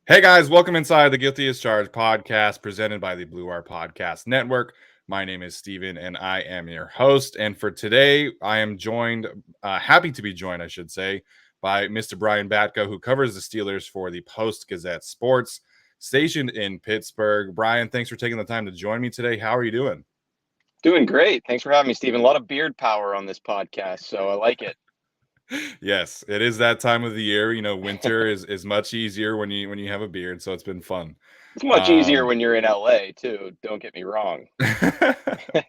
Hey guys, welcome inside the Guilty as Charged podcast presented by the Blue Wire Podcast Network. My name is Steven and I am your host. And for today, I am happy to be joined, I should say, by Mr. Brian Batko, who covers the Steelers for the Post-Gazette Sports, stationed in Pittsburgh. Brian, thanks for taking the time to join me today. How are you doing? Doing great. Thanks for having me, Steven. A lot of beard power on this podcast, so I like it. Yes, it is that time of the year. You know, winter is much easier when you have a beard, so it's been fun. It's much easier when you're in LA too. Don't get me wrong.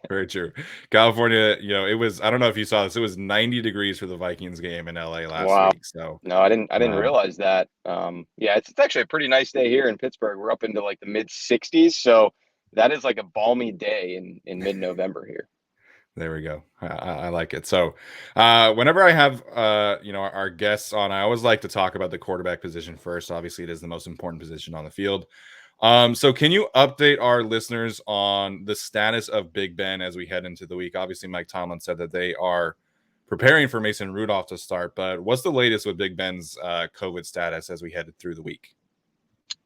Very true. California, I don't know if you saw this, it was 90 degrees for the Vikings game in LA last Wow. week. So, No, I didn't um, realize that. Yeah, it's actually a pretty nice day here in Pittsburgh. We're up into like the mid 60s, so that is like a balmy day in mid-November here. there we go. I like it. So, whenever I have, our guests on, I always like to talk about the quarterback position first. Obviously, it is the most important position on the field. So can you update our listeners on the status of Big Ben as we head into the week? Obviously, Mike Tomlin said that they are preparing for Mason Rudolph to start, but what's the latest with Big Ben's COVID status as we head through the week?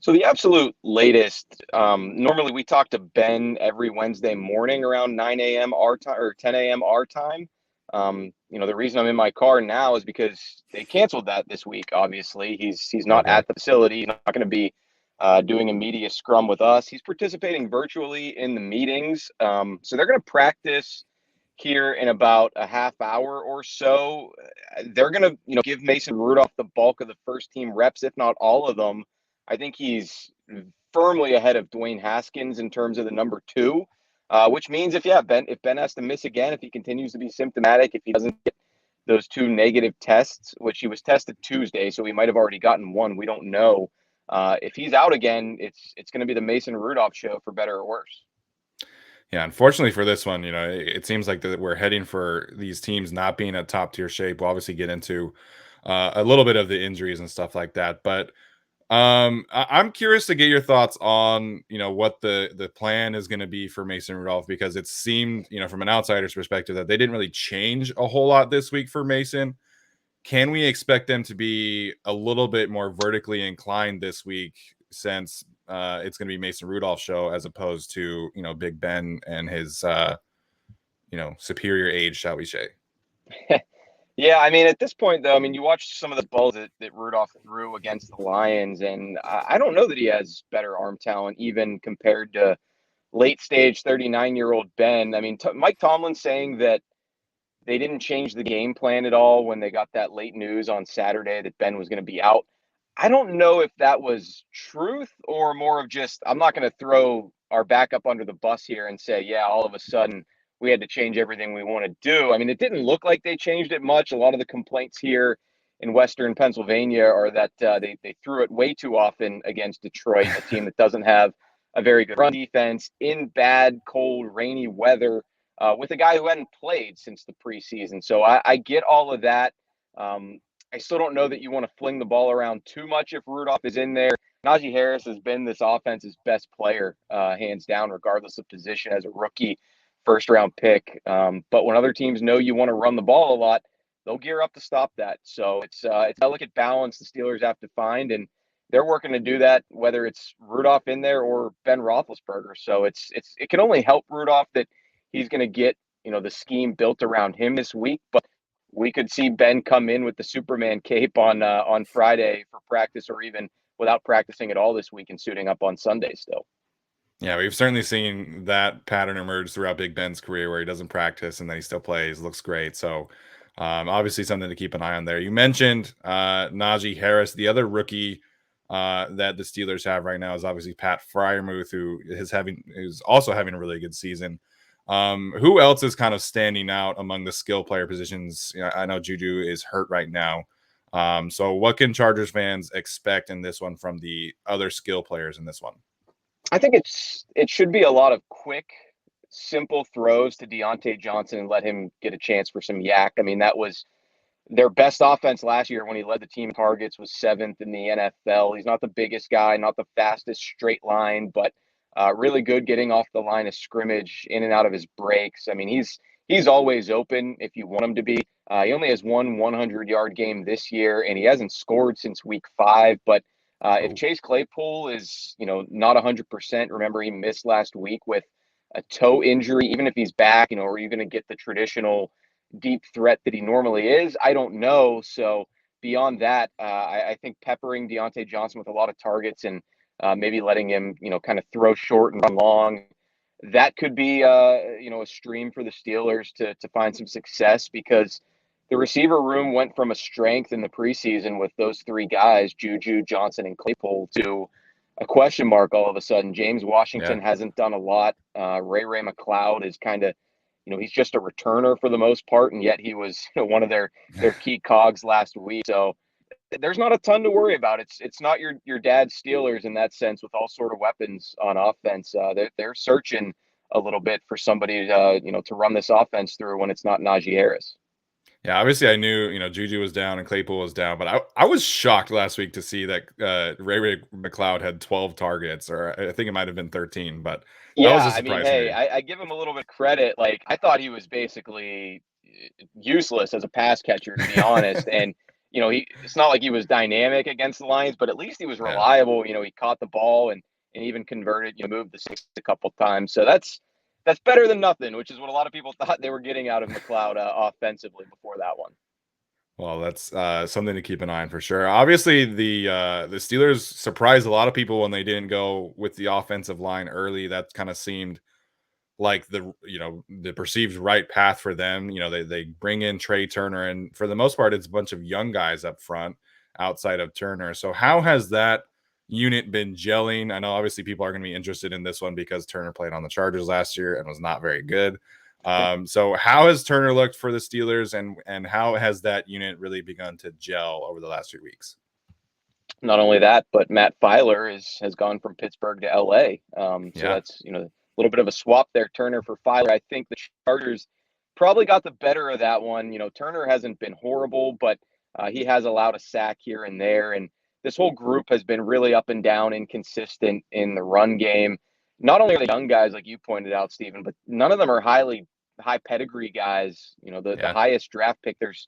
So the absolute latest, normally we talk to Ben every Wednesday morning around 9 a.m. our time or 10 a.m. our time. The reason I'm in my car now is because they canceled that this week. Obviously, he's not Okay. at the facility. He's not going to be doing a media scrum with us. He's participating virtually in the meetings. So they're going to practice here in about a half hour or so. They're going to, give Mason Rudolph the bulk of the first team reps, if not all of them. I think he's firmly ahead of Dwayne Haskins in terms of the number two, which means if Ben has to miss again, if he continues to be symptomatic, if he doesn't get those two negative tests, which he was tested Tuesday, so he might have already gotten one. We don't know. If he's out again, it's going to be the Mason Rudolph show for better or worse. Yeah, unfortunately for this one, it seems like that we're heading for these teams not being at top tier shape. We'll obviously get into a little bit of the injuries and stuff like that, but I'm curious to get your thoughts on, what the plan is going to be for Mason Rudolph, because it seemed, from an outsider's perspective, that they didn't really change a whole lot this week for Mason. Can we expect them to be a little bit more vertically inclined this week, since it's going to be Mason Rudolph's show as opposed to, Big Ben and his superior age, shall we say? Yeah, I mean, at this point, though, I mean, you watch some of the balls that Rudolph threw against the Lions, and I don't know that he has better arm talent, even compared to late stage 39-year-old Ben. I mean, Mike Tomlin saying that they didn't change the game plan at all when they got that late news on Saturday that Ben was going to be out. I don't know if that was truth or more of just, I'm not going to throw our backup under the bus here and say, yeah, all of a sudden we had to change everything we want to do. I mean, it didn't look like they changed it much. A lot of the complaints here in Western Pennsylvania are that they threw it way too often against Detroit, a team that doesn't have a very good run defense in bad, cold, rainy weather, with a guy who hadn't played since the preseason. So I get all of that. I still don't know that you want to fling the ball around too much if Rudolph is in there. Najee Harris has been this offense's best player, hands down, regardless of position, as a rookie first round pick. But when other teams know you want to run the ball a lot, they'll gear up to stop that. So it's a delicate balance the Steelers have to find, and they're working to do that, whether it's Rudolph in there or Ben Roethlisberger. So it can only help Rudolph that he's going to get the scheme built around him this week, but we could see Ben come in with the Superman cape on Friday for practice, or even without practicing at all this week and suiting up on Sunday still. Yeah, we've certainly seen that pattern emerge throughout Big Ben's career, where he doesn't practice and then he still plays, looks great. So, obviously something to keep an eye on there. You mentioned Najee Harris. The other rookie that the Steelers have right now is obviously Pat Freiermuth, who is also having a really good season. Who else is kind of standing out among the skill player positions? I know Juju is hurt right now. So what can Chargers fans expect in this one from the other skill players in this one? I think it should be a lot of quick, simple throws to Deontay Johnson and let him get a chance for some yak. I mean, that was their best offense last year when he led the team in targets, was seventh in the NFL. He's not the biggest guy, not the fastest straight line, but really good getting off the line of scrimmage, in and out of his breaks. I mean, he's always open if you want him to be. He only has one 100-yard game this year, and he hasn't scored since week 5, but If Oh, Chase Claypool is, not 100%, remember he missed last week with a toe injury. Even if he's back, are you going to get the traditional deep threat that he normally is? I don't know. So beyond that, I think peppering Deontay Johnson with a lot of targets and maybe letting him, kind of throw short and run long. That could be, a stream for the Steelers to find some success, because the receiver room went from a strength in the preseason with those three guys, Juju, Johnson, and Claypool, to a question mark all of a sudden. James yeah. Washington hasn't done a lot. Ray McLeod is kind of, he's just a returner for the most part, and yet he was, one of their key cogs last week. So there's not a ton to worry about. It's not your dad's Steelers in that sense, with all sort of weapons on offense. They're searching a little bit for somebody to run this offense through when it's not Najee Harris. Yeah, obviously I knew, Juju was down and Claypool was down, but I was shocked last week to see that Ray McLeod had 12 targets, or I think it might have been 13, but that was Yeah, a I mean, surprise to hey, me. I give him a little bit of credit. Like, I thought he was basically useless as a pass catcher, to be honest. And it's not like he was dynamic against the Lions, but at least he was Yeah. reliable. He caught the ball and even converted. Moved the six a couple times. So that's better than nothing, which is what a lot of people thought they were getting out of McLeod offensively before that one. Well, that's something to keep an eye on for sure. Obviously, the Steelers surprised a lot of people when they didn't go with the offensive line early. That kind of seemed like the perceived right path for them. They bring in Trey Turner, and for the most part, it's a bunch of young guys up front outside of Turner. So how has that unit been gelling? I know obviously people are going to be interested in this one because Turner played on the Chargers last year and was not very good. So how has Turner looked for the Steelers, and how has that unit really begun to gel over the last few weeks? Not only that, but Matt Filer has gone from Pittsburgh to LA. So Yeah. that's, a little bit of a swap there, Turner for Filer. I think the Chargers probably got the better of that one. Turner hasn't been horrible, but he has allowed a sack here and there. And this whole group has been really up and down, inconsistent in the run game. Not only are they young guys, like you pointed out, Stephen, but none of them are high pedigree guys. The Yeah. highest draft pick, there's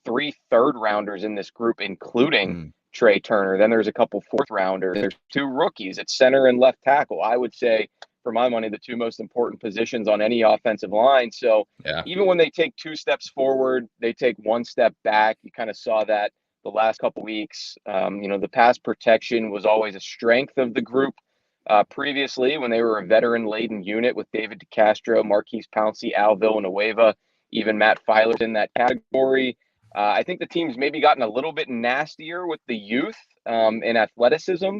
three third rounders in this group, including Mm. Trey Turner. Then there's a couple fourth rounders. There's two rookies at center and left tackle. I would say, for my money, the two most important positions on any offensive line. So Yeah. even when they take two steps forward, they take one step back. You kind of saw that the last couple weeks. The pass protection was always a strength of the group. Previously, when they were a veteran-laden unit with David DeCastro, Marquise Pouncey, Al Villanueva, even Matt Filer's in that category. I think the team's maybe gotten a little bit nastier with the youth and athleticism,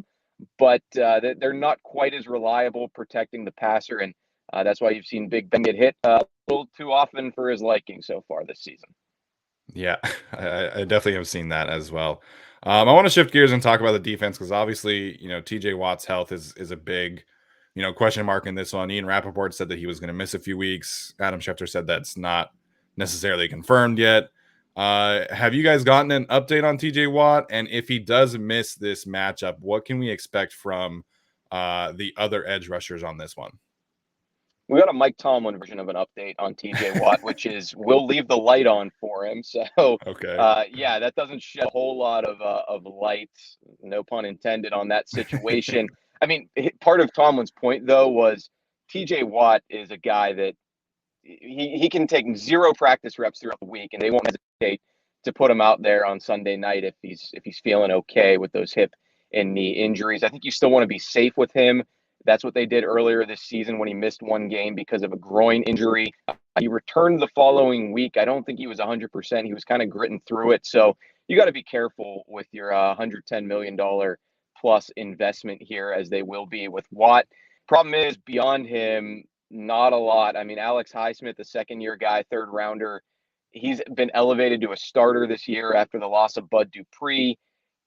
but they're not quite as reliable protecting the passer, and that's why you've seen Big Ben get hit a little too often for his liking so far this season. Yeah, I definitely have seen that as well. I want to shift gears and talk about the defense because obviously, TJ Watt's health is a big, question mark in this one. Ian Rappaport said that he was going to miss a few weeks. Adam Schefter said that's not necessarily confirmed yet. Have you guys gotten an update on TJ Watt? And if he does miss this matchup, what can we expect from the other edge rushers on this one? We got a Mike Tomlin version of an update on TJ Watt, which is we'll leave the light on for him. So, Okay. yeah, that doesnesn't shed a whole lot of light, no pun intended, on that situation. I mean, part of Tomlin's point, though, was TJ Watt is a guy that he can take zero practice reps throughout the week, and they won't hesitate to put him out there on Sunday night if he's feeling okay with those hip and knee injuries. I think you still want to be safe with him. That's what they did earlier this season when he missed one game because of a groin injury. He returned the following week. I don't think he was 100%. He was kind of gritting through it. So you got to be careful with your $110 million plus investment here, as they will be with Watt. Problem is, beyond him, not a lot. I mean, Alex Highsmith, the second-year guy, third rounder, he's been elevated to a starter this year after the loss of Bud Dupree.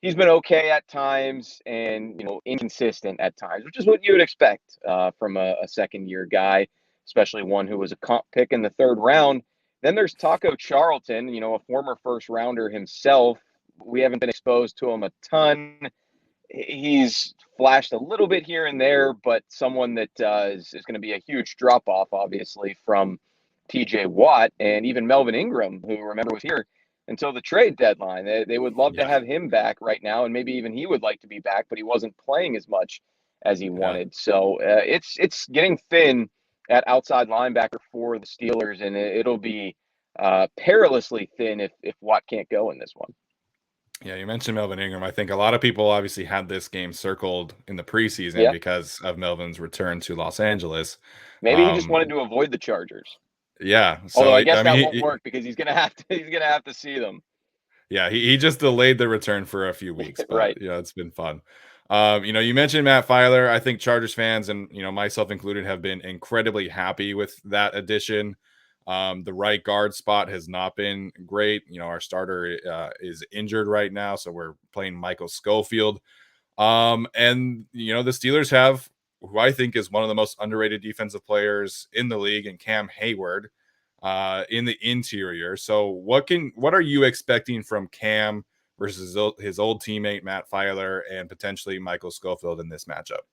He's been okay at times and, inconsistent at times, which is what you would expect from a second-year guy, especially one who was a comp pick in the third round. Then there's Taco Charlton, a former first-rounder himself. We haven't been exposed to him a ton. He's flashed a little bit here and there, but someone that is going to be a huge drop off, obviously, from TJ Watt and even Melvin Ingram, who, remember, was here until the trade deadline. They would love to Yeah. have him back right now, and maybe even he would like to be back, but he wasn't playing as much as he Yeah. wanted. So it's getting thin at outside linebacker for the Steelers, and it'll be perilously thin if Watt can't go in this one. Yeah, you mentioned Melvin Ingram. I think a lot of people obviously had this game circled in the preseason Yeah, because of Melvin's return to Los Angeles. maybe he just Um, wanted to avoid the Chargers. yeah, Although so I guess I mean, that won't work because he's gonna have to see them. yeah, he just delayed the return for a few weeks, but Right. it's been fun. You mentioned Matt Filer. I think Chargers fans and myself included have been incredibly happy with that addition. The right guard spot has not been great. Our starter is injured right now, so we're playing Michael Schofield. And the Steelers have who I think is one of the most underrated defensive players in the league, and Cam Hayward in the interior. So what are you expecting from Cam versus his old teammate Matt Filer and potentially Michael Schofield in this matchup?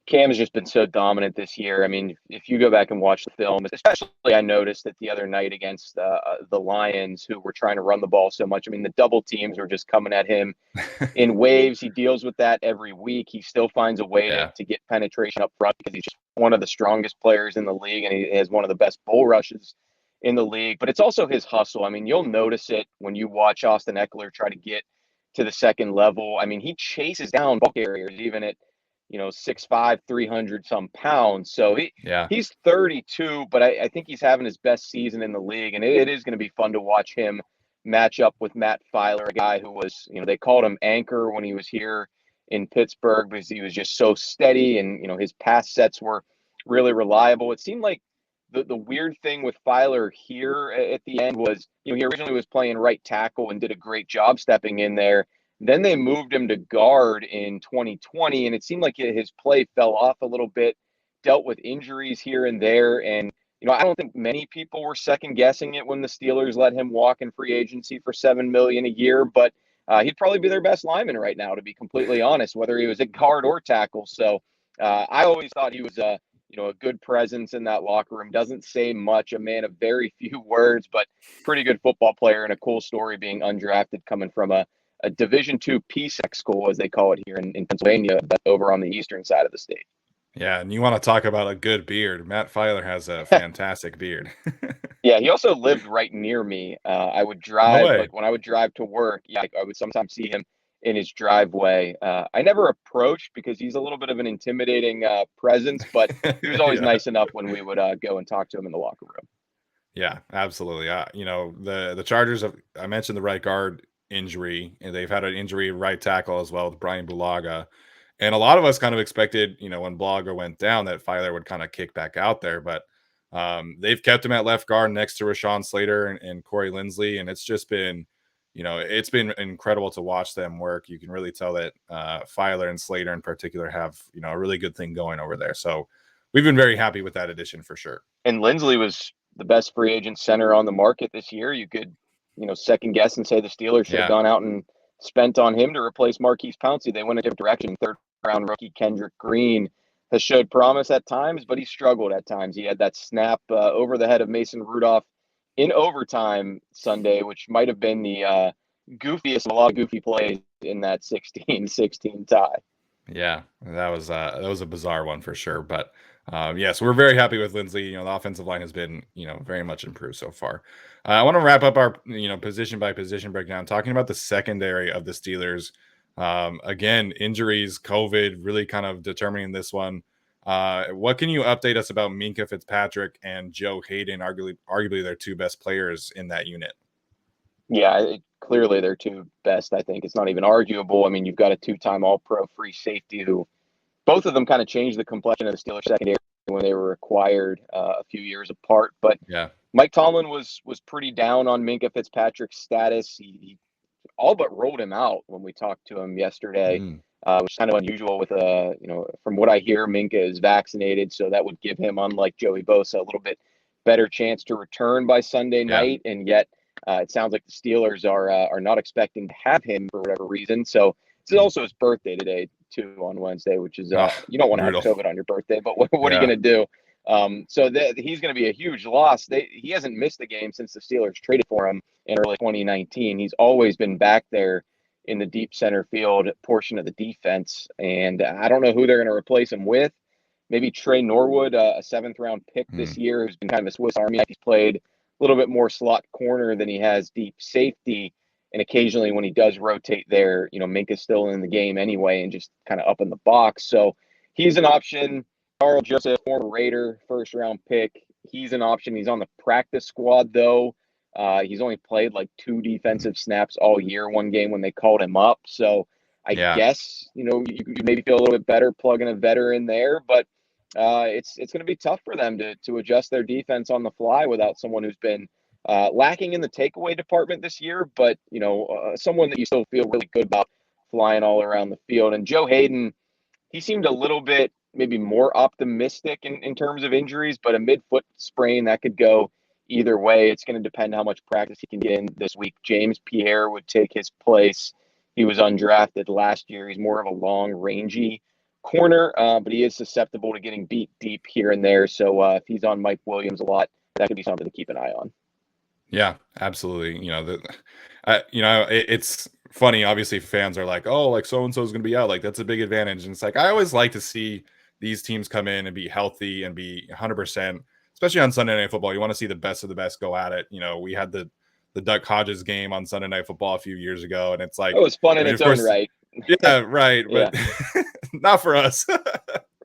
Cam has just been so dominant this year. I mean, if you go back and watch the film, especially I noticed that the other night against the Lions, who were trying to run the ball so much. I mean, the double teams were just coming at him in waves. He deals with that every week. He still finds a way Yeah. to get penetration up front because he's just one of the strongest players in the league, and he has one of the best bull rushes in the league. But it's also his hustle. I mean, you'll notice it when you watch Austin Eckler try to get to the second level. I mean, he chases down ball carriers even at 6'5", 300 some pounds. So Yeah. he's 32, but I think he's having his best season in the league, and it is going to be fun to watch him match up with Matt Filer, a guy who was, they called him Anchor when he was here in Pittsburgh because he was just so steady, and his pass sets were really reliable. It seemed like the weird thing with Filer here at the end was, he originally was playing right tackle and did a great job stepping in there. Then they moved him to guard in 2020, and it seemed like his play fell off a little bit, dealt with injuries here and there. And, I don't think many people were second guessing it when the Steelers let him walk in free agency for $7 million a year, but he'd probably be their best lineman right now, to be completely honest, whether he was at guard or tackle. So I always thought he was a good presence in that locker room. Doesn't say much, a man of very few words, but pretty good football player, and a cool story being undrafted coming from a Division II PSEC school, as they call it here in Pennsylvania, but over on the eastern side of the state. Yeah, and you want to talk about a good beard. Matt Filer has a fantastic beard. Yeah, he also lived right near me. I would No drive, way. like when I would drive to work, yeah, I would sometimes see him in his driveway. I never approached because he's a little bit of an intimidating presence, but he was always Yeah. nice enough when we would go and talk to him in the locker room. Yeah, absolutely. The Chargers I mentioned the right guard injury, and they've had an injury right tackle as well with Brian Bulaga. And a lot of us kind of expected, when Bulaga went down, that Filer would kind of kick back out there, but they've kept him at left guard next to Rashawn Slater and Corey Linsley, and it's just been, it's been incredible to watch them work. You can really tell that Filer and Slater in particular have, a really good thing going over there. So we've been very happy with that addition for sure. And Linsley was the best free agent center on the market this year. You could, second guess and say the Steelers should have Yeah. gone out and spent on him to replace Marquise Pouncey. They went a different direction. Third round rookie Kendrick Green has showed promise at times, but he struggled at times. He had that snap over the head of Mason Rudolph in overtime Sunday, which might have been the goofiest of a lot of goofy plays in that 16-16 tie. Yeah, that was a bizarre one for sure. But so we're very happy with Lindsey. The offensive line has been very much improved so far. I want to wrap up our position by position breakdown, talking about the secondary of the Steelers. Again, injuries, COVID, really kind of determining this one. What can you update us about Minkah Fitzpatrick and Joe Hayden, arguably their two best players in that unit? Yeah, clearly they're two best. I think it's not even arguable. I mean, you've got a two-time All-Pro free safety who both of them kind of changed the complexion of the Steelers secondary when they were acquired a few years apart. But Yeah, Mike Tomlin was pretty down on Minkah Fitzpatrick's status. He all but rolled him out when we talked to him yesterday, Mm. which is kind of unusual. With from what I hear, Minkah is vaccinated, so that would give him, unlike Joey Bosa, a little bit better chance to return by Sunday Yeah, night. And yet, it sounds like the Steelers are not expecting to have him for whatever reason. So it's also his birthday today too on Wednesday, which is oh, you don't want to have brutal. COVID on your birthday, but what are you Yeah, going to do? He's going to be a huge loss. He hasn't missed a game since the Steelers traded for him in early 2019. He's always been back there in the deep center field portion of the defense, and I don't know who they're going to replace him with. Maybe Trey Norwood, a seventh-round pick this year, who's been kind of a Swiss Army. He's played a little bit more slot corner than he has deep safety, and occasionally when he does rotate there, Minkah's still in the game anyway and just kind of up in the box. So he's an option. Carl Joseph, former Raider, first-round pick. He's an option. He's on the practice squad, though. He's only played like 2 defensive snaps all year, one game when they called him up. So I guess, you maybe feel a little bit better plugging a veteran there, but it's going to be tough for them to adjust their defense on the fly without someone who's been lacking in the takeaway department this year, but, someone that you still feel really good about flying all around the field. And Joe Hayden, he seemed a little bit maybe more optimistic in terms of injuries, but a mid-foot sprain, that could go either way. It's going to depend how much practice he can get in this week. James Pierre would take his place. He was undrafted last year. He's more of a long, rangy corner, but he is susceptible to getting beat deep here and there. So if he's on Mike Williams a lot, that could be something to keep an eye on. Yeah, absolutely. It's funny. Obviously, fans are like, "Oh, like so and so is going to be out. Like that's a big advantage." And it's like I always like to see these teams come in and be healthy and be 100%. Especially on Sunday Night Football, you want to see the best of the best go at it. We had the Duck Hodges game on Sunday Night Football a few years ago, and it's like it was fun in its own right. Yeah, right, but not for us.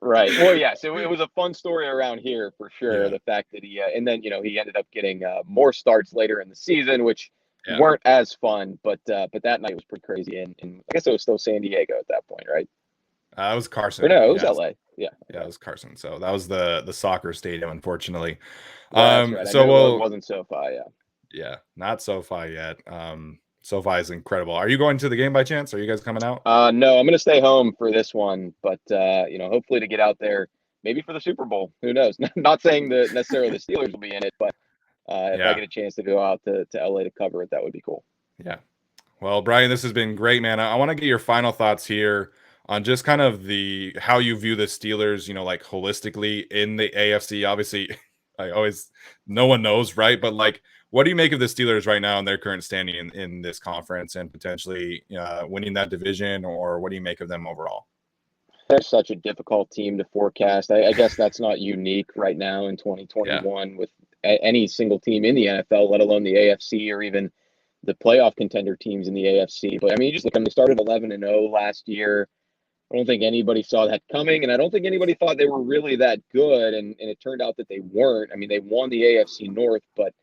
Right. Well, yeah. So it was a fun story around here for sure. Yeah. The fact that he and then he ended up getting more starts later in the season, which weren't as fun. But that night was pretty crazy, and I guess it was still San Diego at that point, right? It was Carson. Or no, it was LA. Yeah, it was Carson. So that was the soccer stadium, unfortunately. That's right. So it wasn't SoFi. Yeah, not SoFi yet. SoFi is incredible. Are you going to the game by chance? Are you guys coming out? No, I'm going to stay home for this one, but hopefully to get out there, maybe for the Super Bowl. Who knows? Not saying that necessarily the Steelers will be in it, but if I get a chance to go out to LA to cover it, that would be cool. Yeah. Well, Brian, this has been great, man. I want to get your final thoughts here on just kind of how you view the Steelers, like holistically in the AFC. Obviously, no one knows, right? But like, what do you make of the Steelers right now in their current standing in this conference and potentially winning that division, or what do you make of them overall? They're such a difficult team to forecast. I guess that's not unique right now in 2021 with any single team in the NFL, let alone the AFC or even the playoff contender teams in the AFC. But I mean, you just look, they started 11-0 last year. I don't think anybody saw that coming, and I don't think anybody thought they were really that good, and it turned out that they weren't. I mean, they won the AFC North, but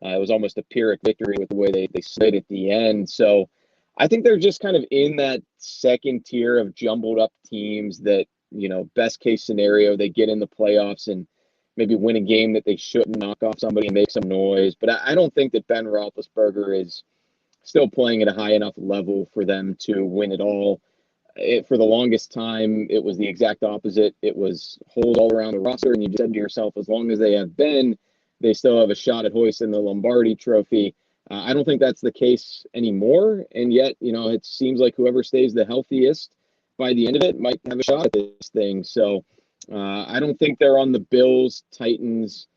it was almost a Pyrrhic victory with the way they slid at the end. So I think they're just kind of in that second tier of jumbled up teams that, best case scenario, they get in the playoffs and maybe win a game that they shouldn't, knock off somebody and make some noise. But I don't think that Ben Roethlisberger is still playing at a high enough level for them to win it all. For the longest time, it was the exact opposite. It was holes all around the roster, and you just said to yourself, as long as they have Ben, they still have a shot at hoisting the Lombardi trophy. I don't think that's the case anymore. And yet, it seems like whoever stays the healthiest by the end of it might have a shot at this thing. So I don't think they're on the Bills, Titans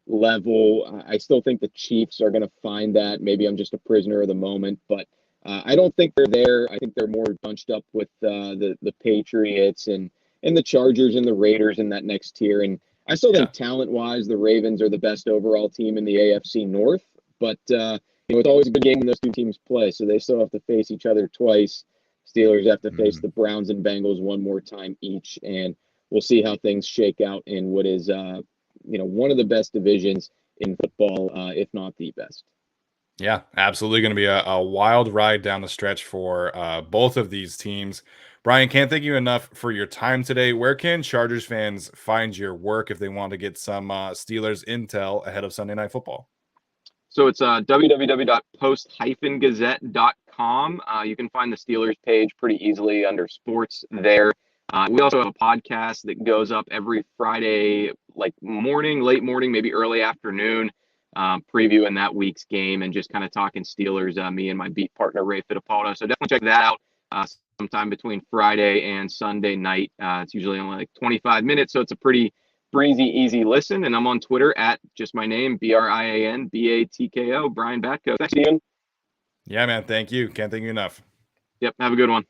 level. I still think the Chiefs are going to find that. Maybe I'm just a prisoner of the moment, but I don't think they're there. I think they're more bunched up with the Patriots and the Chargers and the Raiders in that next tier. And I still think talent-wise, the Ravens are the best overall team in the AFC North, but it's always a good game when those two teams play, so they still have to face each other twice. Steelers have to face the Browns and Bengals one more time each, and we'll see how things shake out in what is one of the best divisions in football, if not the best. Yeah, absolutely going to be a wild ride down the stretch for both of these teams. Brian, can't thank you enough for your time today. Where can Chargers fans find your work if they want to get some Steelers intel ahead of Sunday Night Football? So it's www.post-gazette.com. You can find the Steelers page pretty easily under sports there. We also have a podcast that goes up every Friday, like morning, late morning, maybe early afternoon, previewing that week's game and just kind of talking Steelers, me and my beat partner, Ray Fittipaldo. So definitely check that out sometime between Friday and Sunday night. It's usually only like 25 minutes, so it's a pretty breezy, easy listen. And I'm on Twitter at just my name, BrianBatko, Brian Batko. Thanks, Ian. Yeah, man. Thank you. Can't thank you enough. Yep. Have a good one.